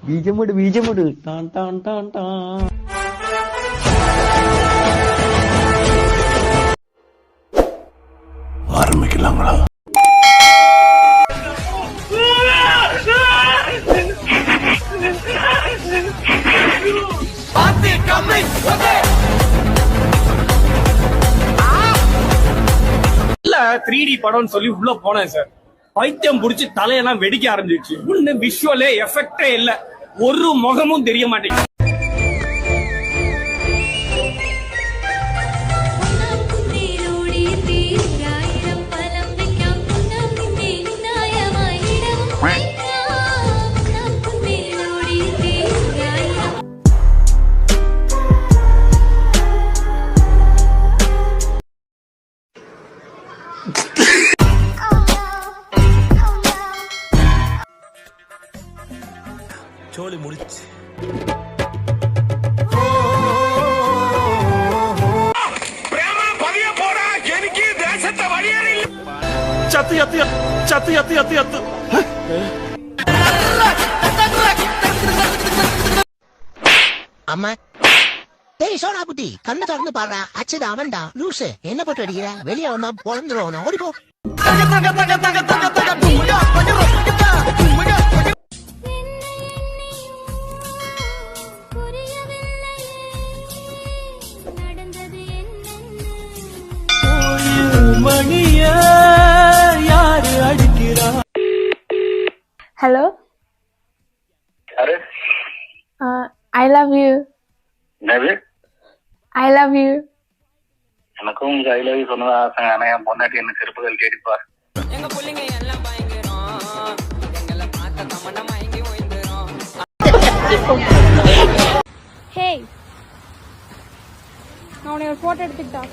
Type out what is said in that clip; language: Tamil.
பீஜமுடு டான் டான் டான் டான். ஆரம்பிக்கலாங்களா? இல்ல 3D படம்னு சொல்லி உள்ள போனேன் சார். பைத்தியம் புடிச்சு தலையெல்லாம் வெடிக்க ஆரம்பிச்சிச்சு. ஒண்ணு விஷுவலே எஃபெக்டே இல்ல, ஒரு முகமும் தெரிய மாட்டேங்குது. சோலி முடிச்சு. அம்மா, டேய் சோனா குட்டி, கண்ணை திறந்து பாடுறா. அச்சது அவன்டா லூசு. என்ன போட்டு அடிக்கிற? வெளியே வந்தா பொழந்துருவோம். ஓடிப்போ. Hello. யாரு? I love you. என்னது? I love you. எனக்கும் உங்க ஐ லவ் யூ சொன்னதா ஆசை. ஆனா என் பொண்டாட்டி என்ன செருப்புகள் கேடிப்பார். எங்க புள்ளைங்க எல்லாம் பயங்கரம், எங்களை பார்த்த தமன்னா மயங்கி ஓய்ந்துரும். Hey. நான் உன்னை ஒரு போட்டோ எடுத்துக்கிட்டா.